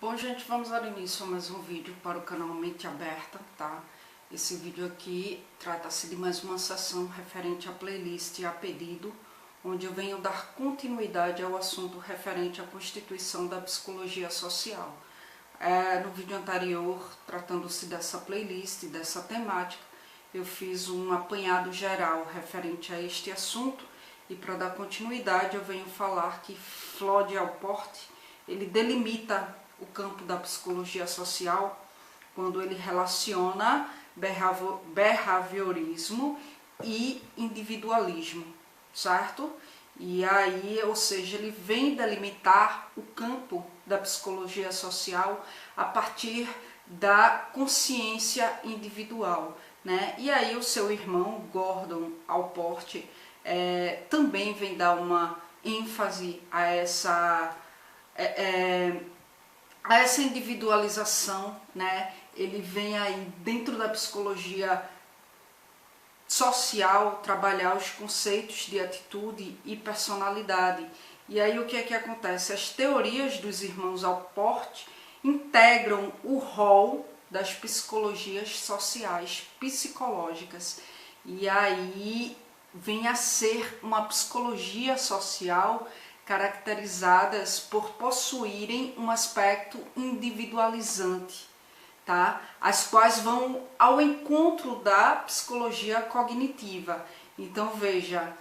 Bom, gente, vamos dar início a mais um vídeo para o canal Mente Aberta, tá? Esse vídeo aqui trata-se de mais uma sessão referente à playlist a pedido, onde eu venho dar continuidade ao assunto referente à constituição da psicologia social. No vídeo anterior, tratando-se dessa playlist, dessa temática, eu fiz um apanhado geral referente a este assunto e para dar continuidade eu venho falar que Floyd Allport, ele delimita o campo da psicologia social quando ele relaciona behaviorismo e individualismo, certo? E aí, ou seja, ele vem delimitar o campo da psicologia social a partir da consciência individual, né? E aí o seu irmão, Gordon Allport, também vem dar uma ênfase a essa individualização, né? Ele vem aí dentro da psicologia social trabalhar os conceitos de atitude e personalidade. E aí o que é que acontece? As teorias dos irmãos Allport integram o rol das psicologias sociais, psicológicas. E aí vem a ser uma psicologia social caracterizadas por possuírem um aspecto individualizante, tá? As quais vão ao encontro da psicologia cognitiva. Então veja,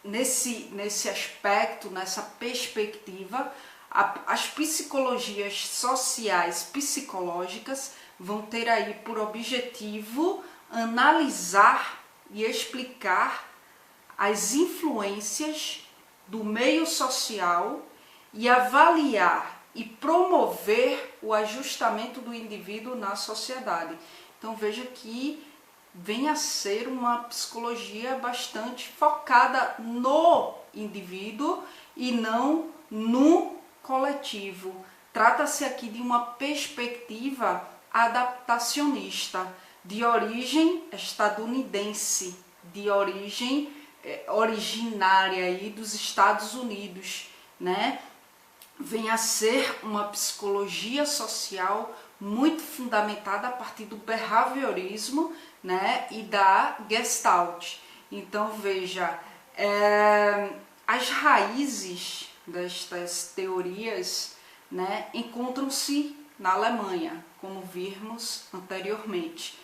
nesse aspecto, nessa perspectiva, as psicologias sociais psicológicas vão ter aí por objetivo analisar e explicar as influências do meio social e avaliar e promover o ajustamento do indivíduo na sociedade. Então veja que vem a ser uma psicologia bastante focada no indivíduo e não no coletivo. Trata-se aqui de uma perspectiva adaptacionista, de origem estadunidense, de origem originária aí dos Estados Unidos, né? Vem a ser uma psicologia social muito fundamentada a partir do behaviorismo, né? E da Gestalt. Então veja, as raízes destas teorias, né, encontram-se na Alemanha, como vimos anteriormente.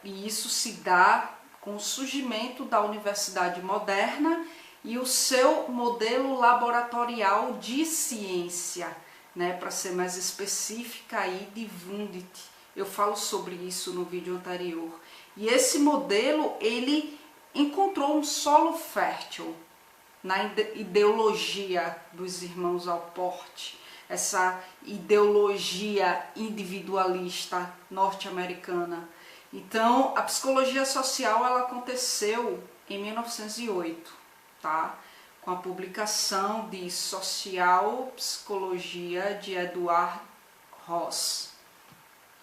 E isso se dá com o surgimento da universidade moderna e o seu modelo laboratorial de ciência, né, para ser mais específica aí, de Wundt. Eu falo sobre isso no vídeo anterior. E esse modelo, ele encontrou um solo fértil na ideologia dos irmãos Allport, essa ideologia individualista norte-americana. Então, a psicologia social ela aconteceu em 1908, tá? Com a publicação de Social Psicologia de Edward Ross.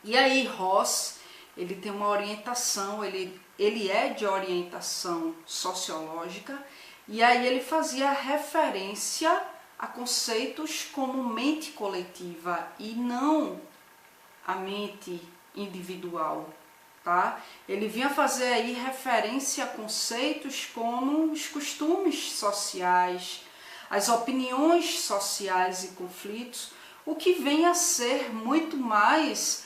E aí Ross, ele tem uma orientação, ele é de orientação sociológica, e aí ele fazia referência a conceitos como mente coletiva e não a mente individual. Tá? Ele vinha fazer aí referência a conceitos como os costumes sociais, as opiniões sociais e conflitos, o que vem a ser muito mais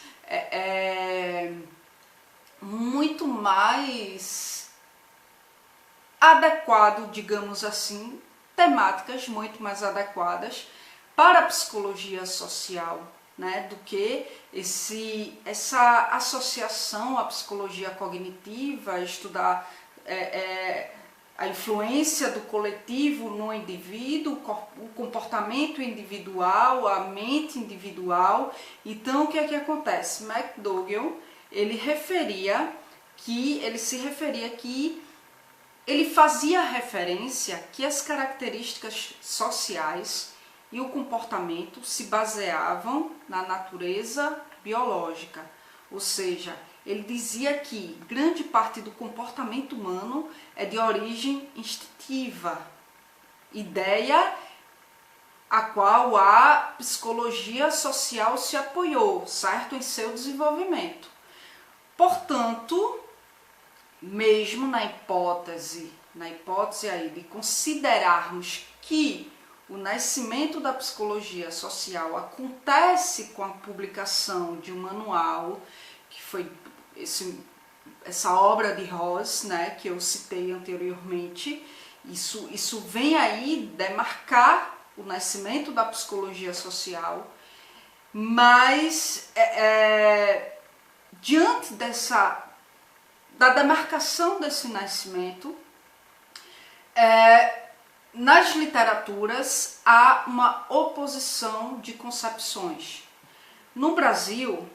adequado, digamos assim, temáticas muito mais adequadas para a psicologia social, né, do que essa associação à psicologia cognitiva, estudar a influência do coletivo no indivíduo, o comportamento individual, a mente individual. Então, o que é que acontece? McDougall, ele se referia que ele fazia referência que as características sociais e o comportamento se baseavam na natureza biológica, ou seja, ele dizia que grande parte do comportamento humano é de origem instintiva, ideia a qual a psicologia social se apoiou, certo? Em seu desenvolvimento. Portanto, mesmo na hipótese aí de considerarmos que o nascimento da psicologia social acontece com a publicação de um manual, que foi essa obra de Ros, né, que eu citei anteriormente, isso vem aí demarcar o nascimento da psicologia social, mas diante da demarcação desse nascimento, nas literaturas há uma oposição de concepções. No Brasil,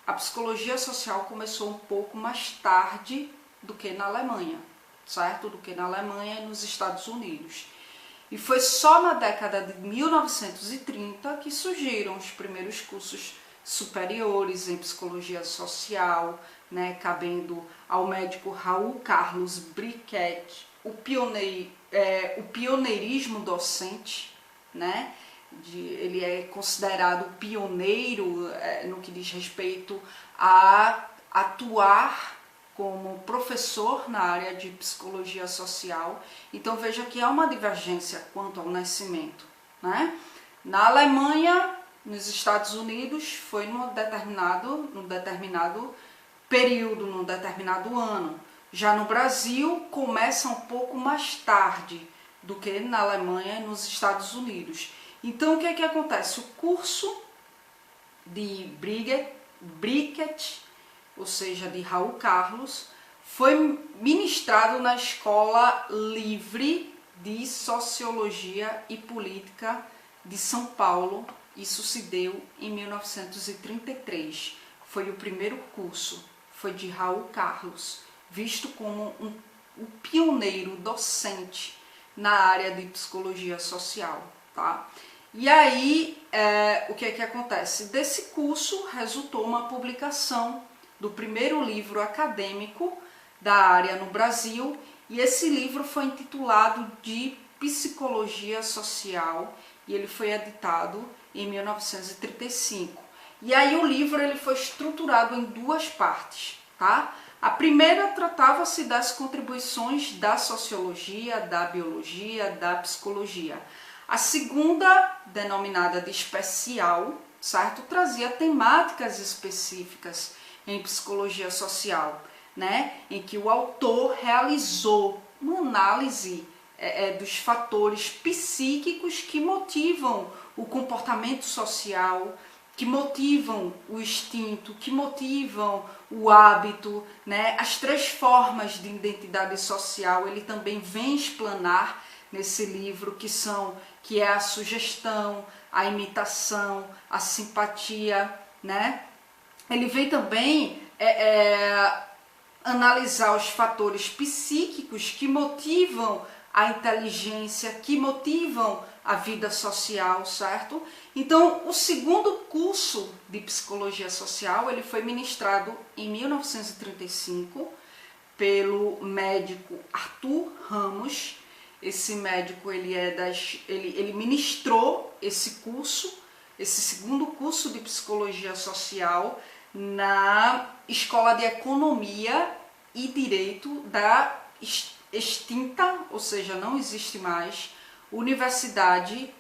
a psicologia social começou um pouco mais tarde do que na Alemanha, certo? Do que na Alemanha e nos Estados Unidos. E foi só na década de 1930 que surgiram os primeiros cursos superiores em psicologia social, né, cabendo ao médico Raul Carlos Briquet o pioneirismo docente, né? Ele é considerado pioneiro no que diz respeito a atuar como professor na área de psicologia social. Então veja que há uma divergência quanto ao nascimento, né? Na Alemanha, nos Estados Unidos, foi num determinado período, num determinado ano. Já no Brasil, começa um pouco mais tarde do que na Alemanha e nos Estados Unidos. Então, o que é que acontece? O curso de Briquet, ou seja, de Raul Carlos, foi ministrado na Escola Livre de Sociologia e Política de São Paulo. Isso se deu em 1933. Foi o primeiro curso, foi de Raul Carlos, visto como o pioneiro docente na área de psicologia social, tá? E aí, o que é que acontece? Desse curso resultou uma publicação do primeiro livro acadêmico da área no Brasil, e esse livro foi intitulado de Psicologia Social, e ele foi editado em 1935. E aí o livro ele foi estruturado em duas partes, tá? A primeira tratava-se das contribuições da sociologia, da biologia, da psicologia. A segunda, denominada de especial, certo? Trazia temáticas específicas em psicologia social, né? Em que o autor realizou uma análise dos fatores psíquicos que motivam o comportamento social, que motivam o instinto, que motivam o hábito, né? As três formas de identidade social ele também vem explanar nesse livro, que é a sugestão, a imitação, a simpatia, né? Ele vem também analisar os fatores psíquicos que motivam a inteligência, que motivam a vida social, certo? Então, o segundo curso de psicologia social, ele foi ministrado em 1935 pelo médico Arthur Ramos. Esse médico, ele ministrou esse curso, esse segundo curso de psicologia social na Escola de Economia e Direito da extinta, ou seja, não existe mais, Universidade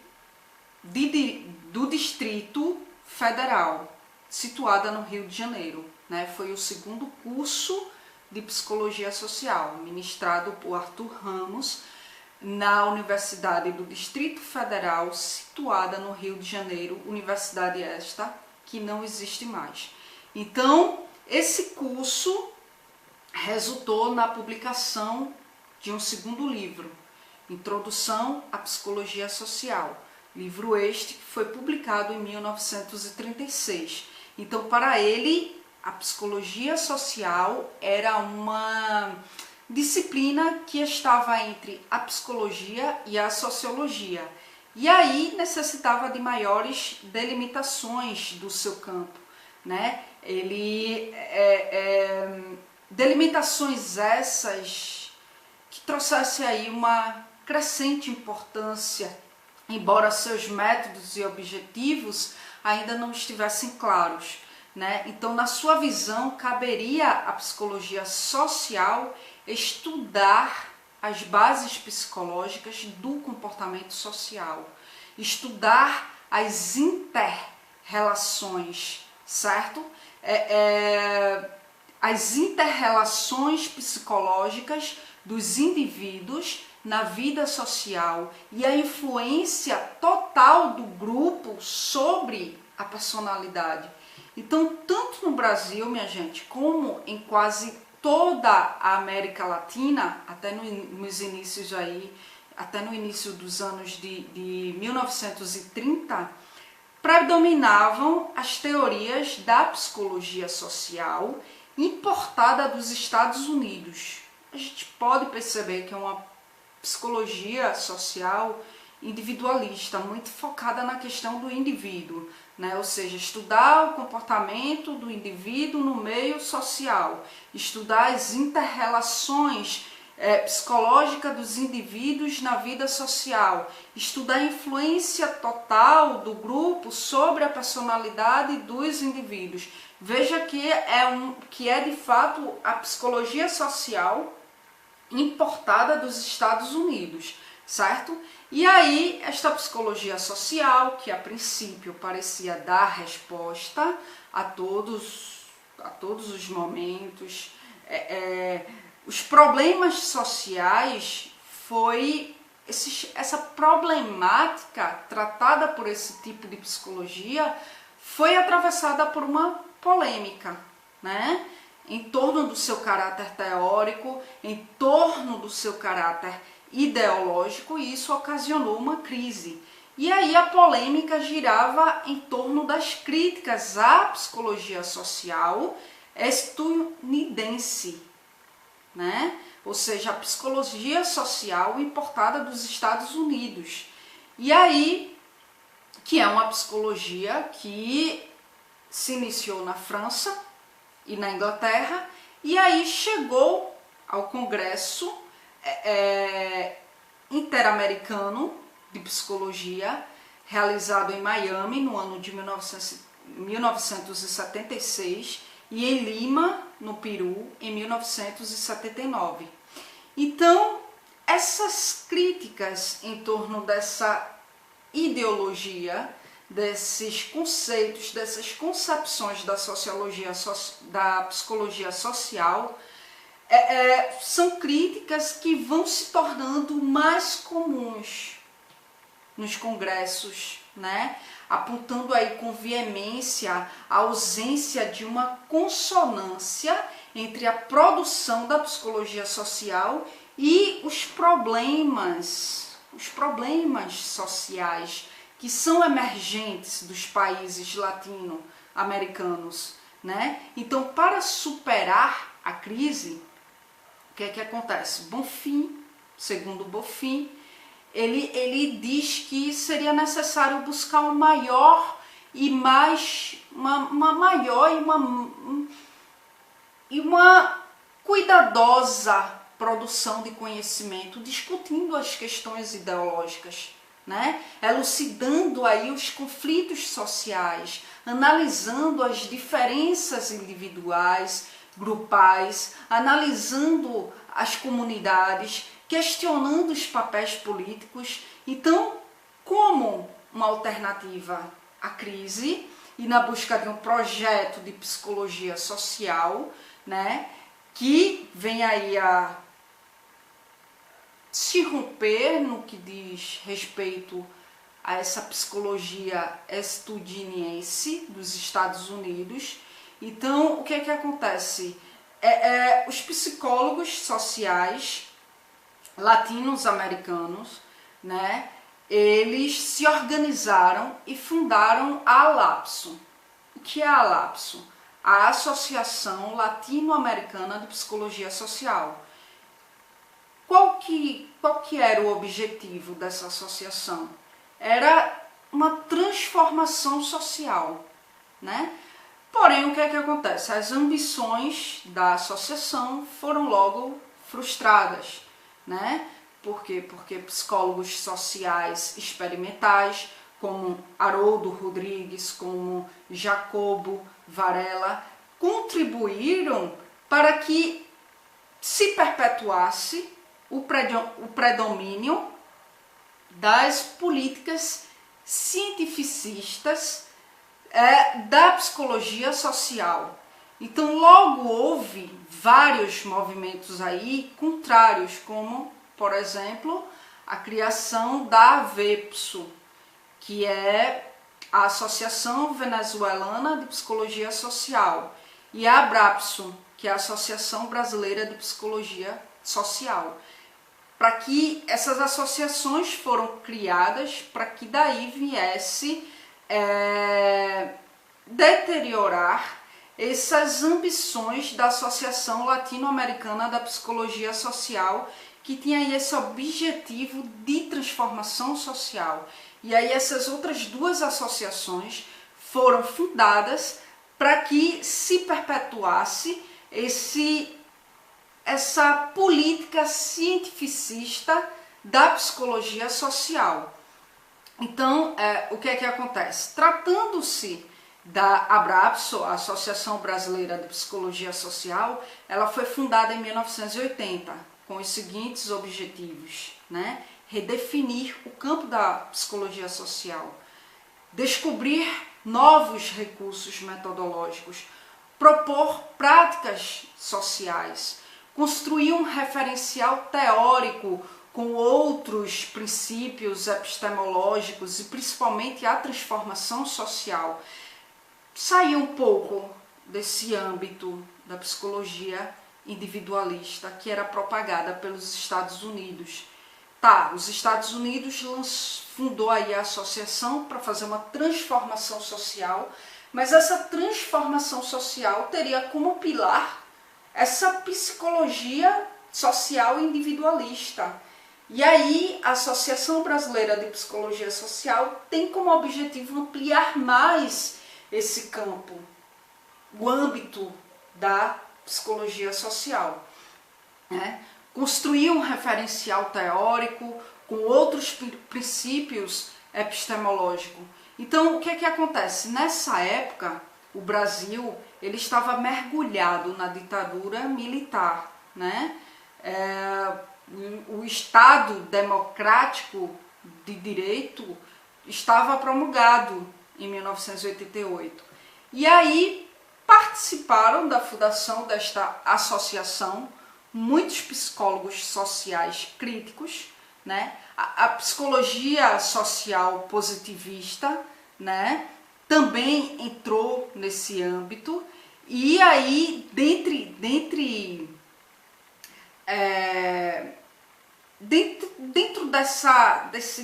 do Distrito Federal, situada no Rio de Janeiro, né? Foi o segundo curso de psicologia social, ministrado por Arthur Ramos, na Universidade do Distrito Federal, situada no Rio de Janeiro, universidade esta que não existe mais. Então, esse curso resultou na publicação de um segundo livro, Introdução à Psicologia Social, livro este que foi publicado em 1936. Então, para ele, a psicologia social era uma disciplina que estava entre a psicologia e a sociologia, e aí necessitava de maiores delimitações do seu campo, né? Delimitações essas que trouxesse aí uma crescente importância embora seus métodos e objetivos ainda não estivessem claros, né? Então, na sua visão, caberia à psicologia social estudar as bases psicológicas do comportamento social, estudar as inter-relações, certo? As inter-relações psicológicas dos indivíduos na vida social e a influência total do grupo sobre a personalidade. Então, tanto no Brasil, minha gente, como em quase toda a América Latina, até nos inícios aí, até no início dos anos de 1930, predominavam as teorias da psicologia social importada dos Estados Unidos. A gente pode perceber que é uma psicologia social individualista, muito focada na questão do indivíduo, né? Ou seja, estudar o comportamento do indivíduo no meio social, estudar as inter-relações psicológicas dos indivíduos na vida social, estudar a influência total do grupo sobre a personalidade dos indivíduos. Veja que é de fato a psicologia social importada dos Estados Unidos, certo? E aí, esta psicologia social, que a princípio parecia dar resposta a todos os momentos, os problemas sociais, essa problemática tratada por esse tipo de psicologia foi atravessada por uma polêmica, né? Em torno do seu caráter teórico, em torno do seu caráter ideológico, e isso ocasionou uma crise. E aí a polêmica girava em torno das críticas à psicologia social estadunidense, né? Ou seja, a psicologia social importada dos Estados Unidos. E aí, que é uma psicologia que se iniciou na França e na Inglaterra, e aí chegou ao Congresso Interamericano de Psicologia, realizado em Miami no ano de 1976 e em Lima, no Peru, em 1979. Então, essas críticas em torno dessa ideologia, desses conceitos, dessas concepções da sociologia, da psicologia social, são críticas que vão se tornando mais comuns nos congressos, né? Apontando aí com veemência a ausência de uma consonância entre a produção da psicologia social e os problemas sociais que são emergentes dos países latino-americanos, né? Então, para superar a crise, o que é que acontece? Bonfim, segundo Bonfim, ele diz que seria necessário buscar um maior e mais uma cuidadosa produção de conhecimento, discutindo as questões ideológicas, né? Elucidando aí os conflitos sociais, analisando as diferenças individuais, grupais, analisando as comunidades, questionando os papéis políticos. Então, como uma alternativa à crise e na busca de um projeto de psicologia social, né, que vem aí a se romper no que diz respeito a essa psicologia estadunidense dos Estados Unidos. Então, o que é que acontece? Os psicólogos sociais latinos-americanos, né, eles se organizaram e fundaram a ALAPSO. O que é a ALAPSO? A Associação Latino-Americana de Psicologia Social. Qual que era o objetivo dessa associação? Era uma transformação social, né? Porém, o que é que acontece? As ambições da associação foram logo frustradas, né? Por quê? Porque psicólogos sociais experimentais, como Haroldo Rodrigues, como Jacobo Varela, contribuíram para que se perpetuasse o predomínio das políticas cientificistas da psicologia social. Então logo houve vários movimentos aí contrários, como, por exemplo, a criação da AVEPSO, que é a Associação Venezuelana de Psicologia Social, e a ABRAPSO, que é a Associação Brasileira de Psicologia Social. Para que essas associações foram criadas para que daí viesse deteriorar essas ambições da Associação Latino-Americana da Psicologia Social, que tinha aí esse objetivo de transformação social. E aí essas outras duas associações foram fundadas para que se perpetuasse essa política cientificista da psicologia social. Então, o que é que acontece? Tratando-se da ABRAPSO, a Associação Brasileira de Psicologia Social, ela foi fundada em 1980, com os seguintes objetivos, né? Redefinir o campo da psicologia social, descobrir novos recursos metodológicos, propor práticas sociais, construir um referencial teórico com outros princípios epistemológicos e principalmente a transformação social. Sair um pouco desse âmbito da psicologia individualista que era propagada pelos Estados Unidos. Os Estados Unidos fundou aí a associação para fazer uma transformação social, mas essa transformação social teria como pilar essa psicologia social individualista. E aí a Associação Brasileira de Psicologia Social tem como objetivo ampliar mais esse campo, o âmbito da psicologia social, né? Construir um referencial teórico com outros princípios epistemológicos. Então, o que é que acontece? Nessa época, o Brasil ele estava mergulhado na ditadura militar, né? O Estado democrático de direito estava promulgado em 1988. E aí participaram da fundação desta associação muitos psicólogos sociais críticos, né? A psicologia social positivista, né, também entrou nesse âmbito. E aí, dentro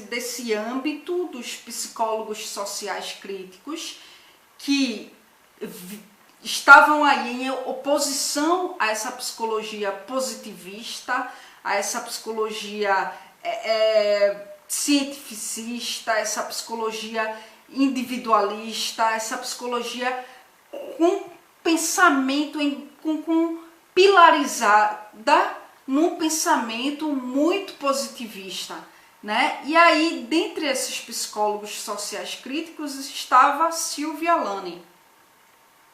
desse âmbito dos psicólogos sociais críticos, que estavam aí em oposição a essa psicologia positivista, a essa psicologia cientificista, essa psicologia individualista, essa psicologia com pensamento, com pilarizada num pensamento muito positivista, né? E aí, dentre esses psicólogos sociais críticos, estava Silvia Lane,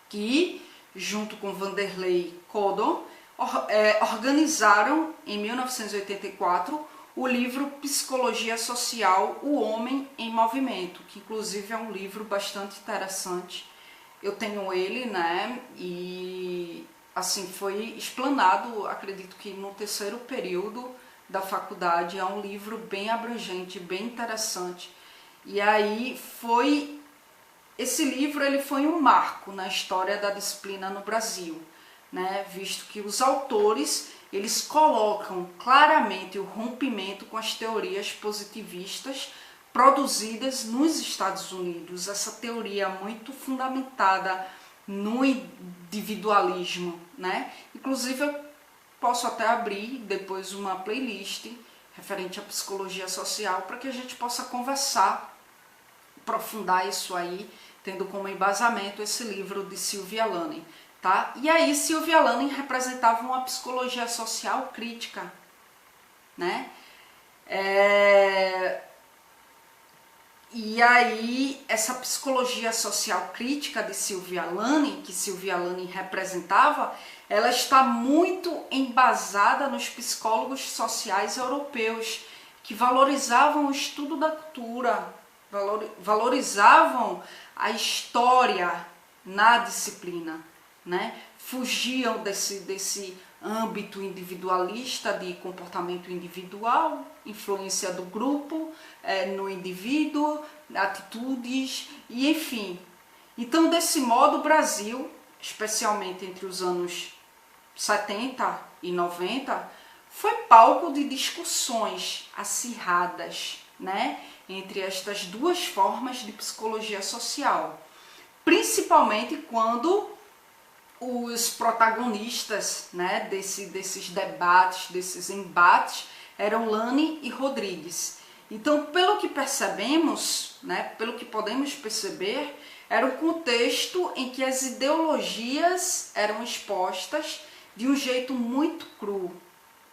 que, junto com Vanderlei Codon, organizaram, em 1984, o livro Psicologia Social, O Homem em Movimento, que inclusive é um livro bastante interessante. Eu tenho ele, né, e assim, foi explanado, acredito que no terceiro período da faculdade. É um livro bem abrangente, bem interessante. E aí esse livro ele foi um marco na história da disciplina no Brasil, né, visto que os autores eles colocam claramente o rompimento com as teorias positivistas produzidas nos Estados Unidos, essa teoria muito fundamentada no individualismo, né? Inclusive eu posso até abrir depois uma playlist referente à psicologia social para que a gente possa conversar, aprofundar isso aí, tendo como embasamento esse livro de Silvia Lane, tá? E aí Silvia Lane representava uma psicologia social crítica, né? E aí, essa psicologia social crítica de Sylvia Lanni, que Sylvia Lanni representava, ela está muito embasada nos psicólogos sociais europeus, que valorizavam o estudo da cultura, valorizavam a história na disciplina, né? Fugiam desse âmbito individualista de comportamento individual, influência do grupo no indivíduo, atitudes e enfim. Então, desse modo, o Brasil, especialmente entre os anos 70 e 90, foi palco de discussões acirradas, né, entre estas duas formas de psicologia social, principalmente quando os protagonistas, né, desses debates, desses embates, eram Lanni e Rodrigues. Então, pelo que percebemos, né, pelo que podemos perceber, era um contexto em que as ideologias eram expostas de um jeito muito cru,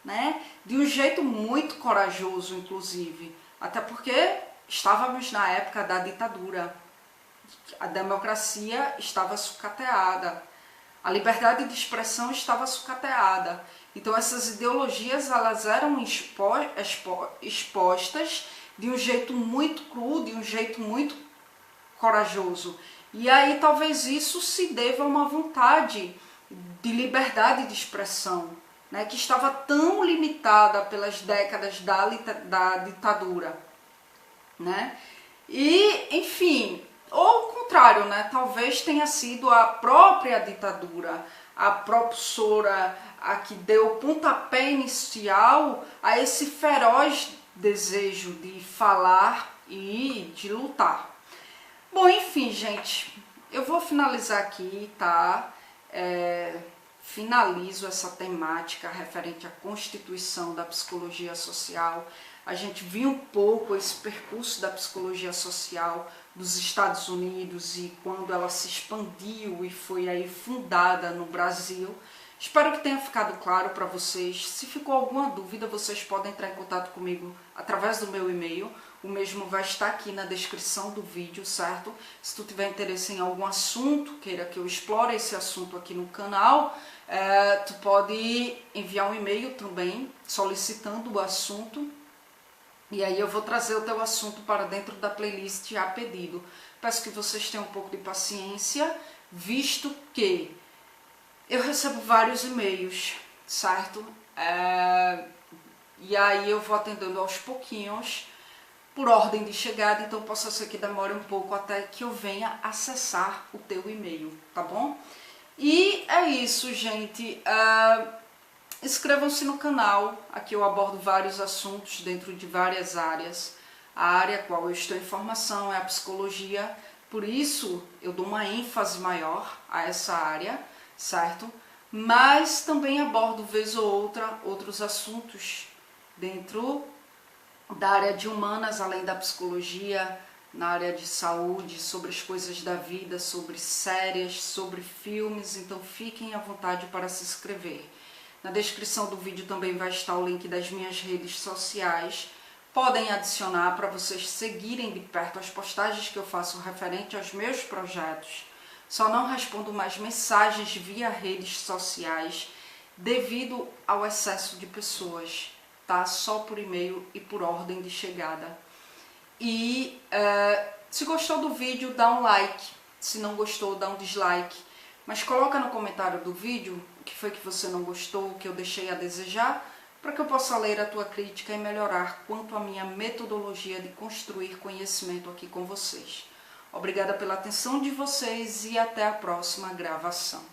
né, de um jeito muito corajoso, inclusive, até porque estávamos na época da ditadura, a democracia estava sucateada, a liberdade de expressão estava sucateada. Então essas ideologias elas eram expostas de um jeito muito cru, de um jeito muito corajoso. E aí talvez isso se deva a uma vontade de liberdade de expressão, né, que estava tão limitada pelas décadas da ditadura, né? E, enfim, ou ao contrário, né? Talvez tenha sido a própria ditadura, a propulsora, a que deu o pontapé inicial a esse feroz desejo de falar e de lutar. Bom, enfim, gente, eu vou finalizar aqui, tá? Finalizo essa temática referente à constituição da psicologia social. A gente viu um pouco esse percurso da psicologia social dos Estados Unidos e quando ela se expandiu e foi aí fundada no Brasil. Espero que tenha ficado claro para vocês. Se ficou alguma dúvida, vocês podem entrar em contato comigo através do meu e-mail. O mesmo vai estar aqui na descrição do vídeo, certo? Se tu tiver interesse em algum assunto, queira que eu explore esse assunto aqui no canal, tu pode enviar um e-mail também solicitando o assunto. E aí eu vou trazer o teu assunto para dentro da playlist a pedido. Peço que vocês tenham um pouco de paciência, visto que eu recebo vários e-mails, certo? E aí eu vou atendendo aos pouquinhos, por ordem de chegada, então possa ser que demore um pouco até que eu venha acessar o teu e-mail, tá bom? E é isso, gente. Inscrevam-se no canal, aqui eu abordo vários assuntos dentro de várias áreas. A área a qual eu estou em formação é a psicologia, por isso eu dou uma ênfase maior a essa área, certo? Mas também abordo vez ou outra outros assuntos dentro da área de humanas, além da psicologia, na área de saúde, sobre as coisas da vida, sobre séries, sobre filmes, então fiquem à vontade para se inscrever. Na descrição do vídeo também vai estar o link das minhas redes sociais. Podem adicionar para vocês seguirem de perto as postagens que eu faço referente aos meus projetos. Só não respondo mais mensagens via redes sociais devido ao excesso de pessoas, tá? Só por e-mail e por ordem de chegada. E se gostou do vídeo, dá um like. Se não gostou, dá um dislike. Mas coloca no comentário do vídeo o que foi que você não gostou, o que eu deixei a desejar, para que eu possa ler a tua crítica e melhorar quanto à minha metodologia de construir conhecimento aqui com vocês. Obrigada pela atenção de vocês e até a próxima gravação.